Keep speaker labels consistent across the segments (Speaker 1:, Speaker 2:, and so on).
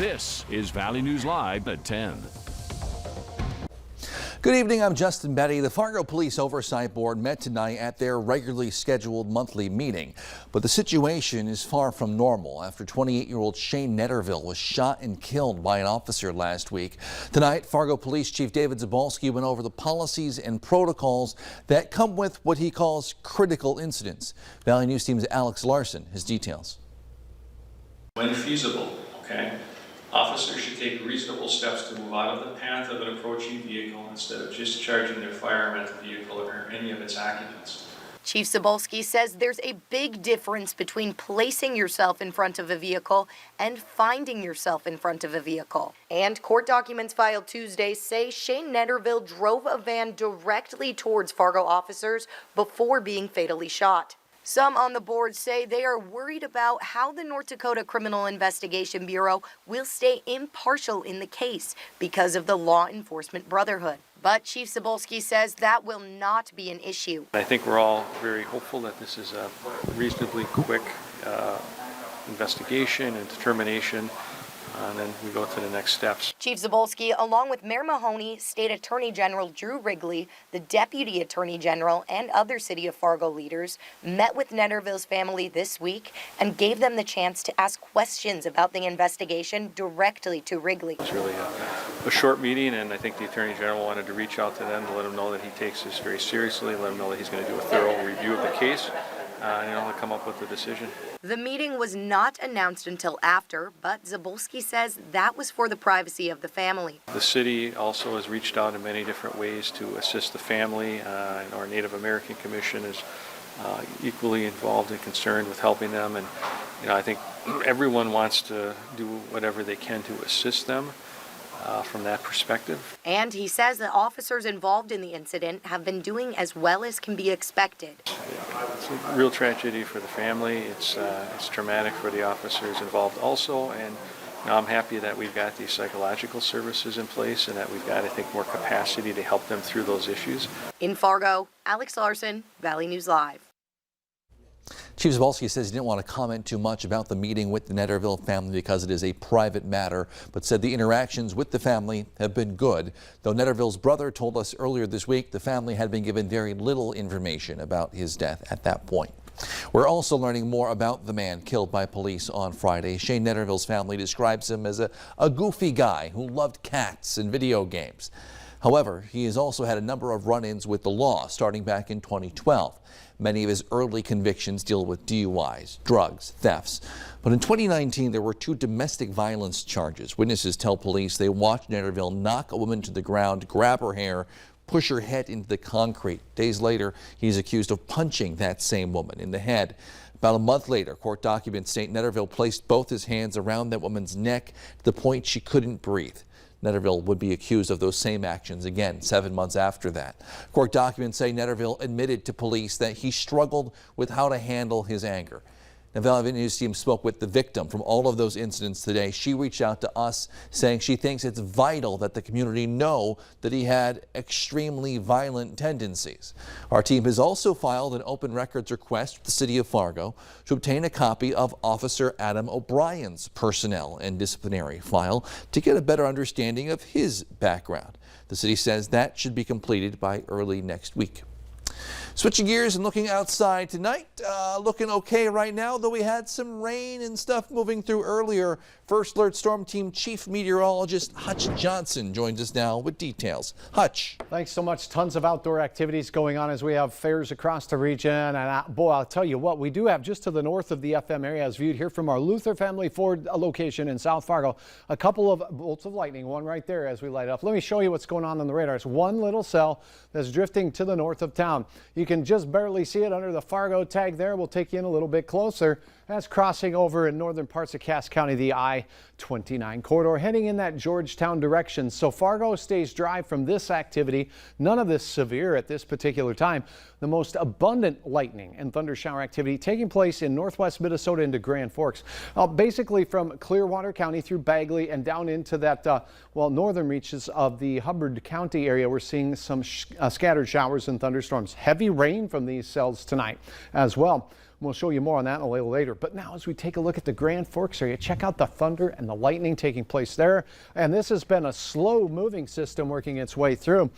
Speaker 1: This is Valley News Live at 10.
Speaker 2: Good evening, I'm Justin Betty. The Fargo Police Oversight Board met tonight at their regularly scheduled monthly meeting. But the situation is far from normal after 28-year-old Shane Netterville was shot and killed by an officer last week. Tonight, Fargo Police Chief David Zabolski went over the policies and protocols that come with what he calls critical incidents. Valley News Team's Alex Larson has details.
Speaker 3: When feasible, officers should take reasonable steps to move out of the path of an approaching vehicle instead of discharging their firearm at the vehicle or any of its occupants.
Speaker 4: Chief Zabolski says there's a big difference between placing yourself in front of a vehicle and finding yourself in front of a vehicle. And court documents filed Tuesday say Shane Netterville drove a van directly towards Fargo officers before being fatally shot. Some on the board say they are worried about how the North Dakota Criminal Investigation Bureau will stay impartial in the case because of the law enforcement brotherhood. But Chief Zabolski says that will not be an issue.
Speaker 3: I think we're all very hopeful that this is a reasonably quick investigation and determination, and then we go to the next steps.
Speaker 4: Chief Zabolski, along with Mayor Mahoney, State Attorney General Drew Wrigley, the Deputy Attorney General, and other City of Fargo leaders, met with Netterville's family this week and gave them the chance to ask questions about the investigation directly to Wrigley.
Speaker 3: It was really a short meeting, and I think the Attorney General wanted to reach out to them to let them know that he takes this very seriously, let them know that he's going to do a thorough review of the case, and come up with a decision.
Speaker 4: The meeting was not announced until after, but Zabolski says that was for the privacy of the family.
Speaker 3: The city also has reached out in many different ways to assist the family, and our Native American Commission is equally involved and concerned with helping them, and I think everyone wants to do whatever they can to assist them from that perspective.
Speaker 4: And he says the officers involved in the incident have been doing as well as can be expected.
Speaker 3: It's a real tragedy for the family. It's traumatic for the officers involved also, and I'm happy that we've got these psychological services in place and that we've got, I think, more capacity to help them through those issues.
Speaker 4: In Fargo, Alex Larson, Valley News Live.
Speaker 2: Chief Zabolski says he didn't want to comment too much about the meeting with the Netterville family because it is a private matter, but said the interactions with the family have been good. Though Netterville's brother told us earlier this week the family had been given very little information about his death at that point. We're also learning more about the man killed by police on Friday. Shane Netterville's family describes him as a goofy guy who loved cats and video games. However, he has also had a number of run-ins with the law starting back in 2012. Many of his early convictions deal with DUIs, drugs, thefts. But in 2019, there were 2 domestic violence charges. Witnesses tell police they watched Netterville knock a woman to the ground, grab her hair, push her head into the concrete. Days later, he's accused of punching that same woman in the head. About a month later, court documents state Netterville placed both his hands around that woman's neck to the point she couldn't breathe. Netterville would be accused of those same actions again 7 months after that. Court documents say Netterville admitted to police that he struggled with how to handle his anger. Now, Valley News Team spoke with the victim from all of those incidents today. She reached out to us saying she thinks it's vital that the community know that he had extremely violent tendencies. Our team has also filed an open records request with the City of Fargo to obtain a copy of Officer Adam O'Brien's personnel and disciplinary file to get a better understanding of his background. The city says that should be completed by early next week. Switching gears and looking outside tonight, looking okay right now, though we had some rain and stuff moving through earlier. First Alert Storm Team Chief Meteorologist Hutch Johnson joins us now with details. Hutch.
Speaker 5: Thanks so much. Tons of outdoor activities going on as we have fairs across the region. And boy, I'll tell you what, we do have just to the north of the FM area, as viewed here from our Luther Family Ford location in South Fargo, a couple of bolts of lightning, one right there as we light up. Let me show you what's going on the radar. It's one little cell that's drifting to the north of town. You can just barely see it under the Fargo tag there. We'll take you in a little bit closer. That's crossing over in northern parts of Cass County, the I-29 corridor, heading in that Georgetown direction. So Fargo stays dry from this activity. None of this severe at this particular time. The most abundant lightning and thunder shower activity taking place in northwest Minnesota into Grand Forks. Basically from Clearwater County through Bagley and down into that, northern reaches of the Hubbard County area. We're seeing some scattered showers and thunderstorms. Heavy rain from these cells tonight as well. We'll show you more on that a little later. But now as we take a look at the Grand Forks area, check out the thunder and the lightning taking place there. And this has been a slow moving system working its way through,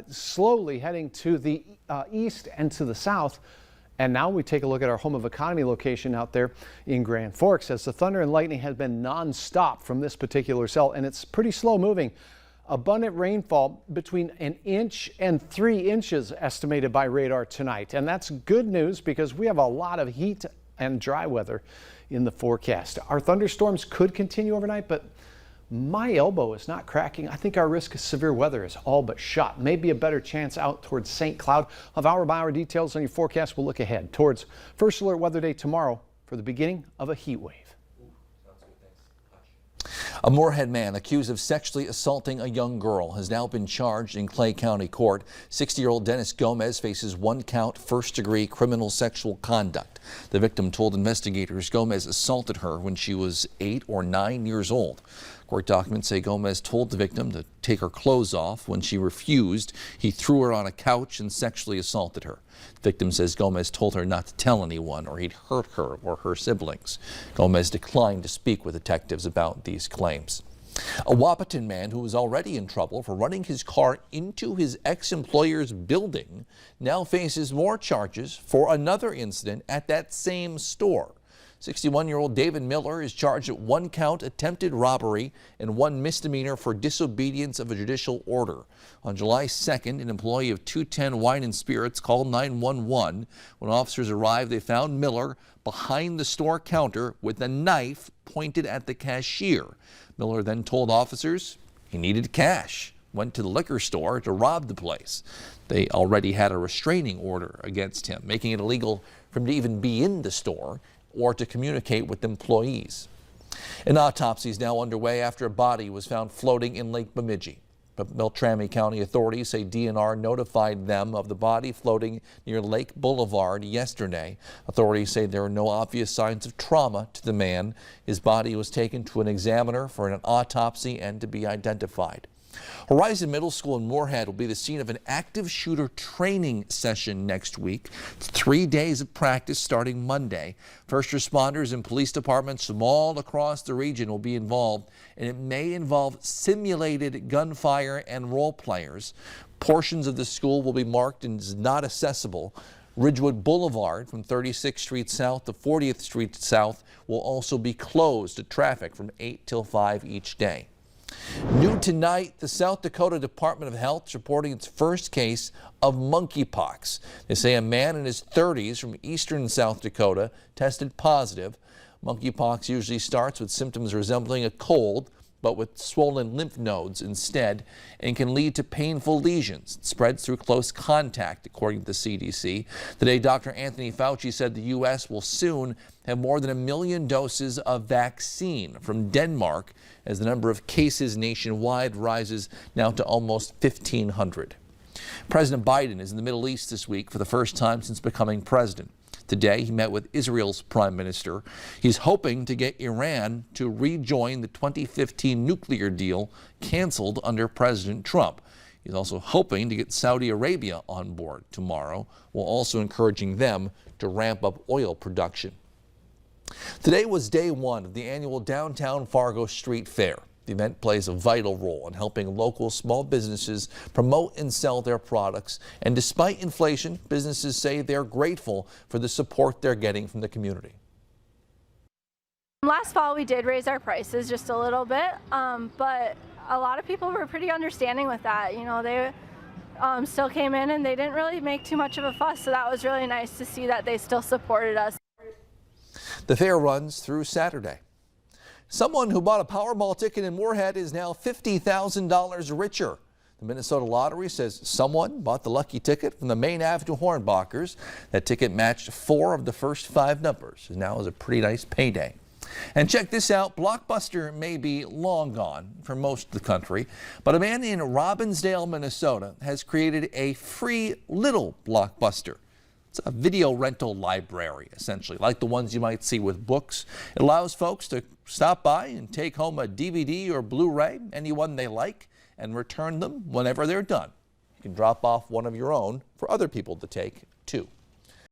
Speaker 5: slowly heading to the east and to the south. And now we take a look at our home of economy location out there in Grand Forks, as the thunder and lightning has been nonstop from this particular cell, and it's pretty slow moving. Abundant rainfall between 1 inch and 3 inches estimated by radar tonight. And that's good news because we have a lot of heat and dry weather in the forecast. Our thunderstorms could continue overnight, but my elbow is not cracking. I think our risk of severe weather is all but shot. Maybe a better chance out towards St. Cloud. Of hour-by-hour details on your forecast, we'll look ahead towards First Alert Weather Day tomorrow for the beginning of a heat wave.
Speaker 2: A Moorhead man accused of sexually assaulting a young girl has now been charged in Clay County Court. 60-year-old Dennis Gomez faces 1-count first-degree criminal sexual conduct. The victim told investigators Gomez assaulted her when she was 8 or 9 years old. Court documents say Gomez told the victim to take her clothes off. When she refused, he threw her on a couch and sexually assaulted her. The victim says Gomez told her not to tell anyone or he'd hurt her or her siblings. Gomez declined to speak with detectives about these claims. A Wahpeton man who was already in trouble for running his car into his ex-employer's building now faces more charges for another incident at that same store. 61-year-old David Miller is charged at 1-count attempted robbery and 1 misdemeanor for disobedience of a judicial order. On July 2nd, an employee of 210 Wine and Spirits called 911. When officers arrived, they found Miller behind the store counter with a knife pointed at the cashier. Miller then told officers he needed cash, went to the liquor store to rob the place. They already had a restraining order against him, making it illegal for him to even be in the store or to communicate with employees. An autopsy is now underway after a body was found floating in Lake Bemidji. But Beltrami County authorities say DNR notified them of the body floating near Lake Boulevard yesterday. Authorities say there are no obvious signs of trauma to the man. His body was taken to an examiner for an autopsy and to be identified. Horizon Middle School in Moorhead will be the scene of an active shooter training session next week. It's 3 days of practice starting Monday. First responders and police departments from all across the region will be involved, and it may involve simulated gunfire and role players. Portions of the school will be marked as not accessible. Ridgewood Boulevard from 36th Street South to 40th Street South will also be closed to traffic from 8 till 5 each day. New tonight, the South Dakota Department of Health is reporting its first case of monkeypox. They say a man in his 30s from eastern South Dakota tested positive. Monkeypox usually starts with symptoms resembling a cold, but with swollen lymph nodes instead, and can lead to painful lesions. It spreads through close contact, according to the CDC. Today, Dr. Anthony Fauci said the U.S. will soon have more than 1 million doses of vaccine from Denmark, as the number of cases nationwide rises now to almost 1,500. President Biden is in the Middle East this week for the first time since becoming president. Today, he met with Israel's prime minister. He's hoping to get Iran to rejoin the 2015 nuclear deal canceled under President Trump. He's also hoping to get Saudi Arabia on board tomorrow, while also encouraging them to ramp up oil production. Today was day one of the annual Downtown Fargo Street Fair. The event plays a vital role in helping local small businesses promote and sell their products. And despite inflation, businesses say they're grateful for the support they're getting from the community.
Speaker 6: Last fall we did raise our prices just a little bit, but a lot of people were pretty understanding with that. You know, they still came in and they didn't really make too much of a fuss, so that was really nice to see that they still supported us.
Speaker 2: The fair runs through Saturday. Someone who bought a Powerball ticket in Moorhead is now $50,000 richer. The Minnesota Lottery says someone bought the lucky ticket from the Main Avenue Hornbachers. That ticket matched 4 of the first 5 numbers. Now is a pretty nice payday. And check this out, Blockbuster may be long gone for most of the country, but a man in Robbinsdale, Minnesota has created a free little Blockbuster. It's a video rental library, essentially, like the ones you might see with books. It allows folks to stop by and take home a DVD or Blu-ray, any one they like, and return them whenever they're done. You can drop off one of your own for other people to take, too.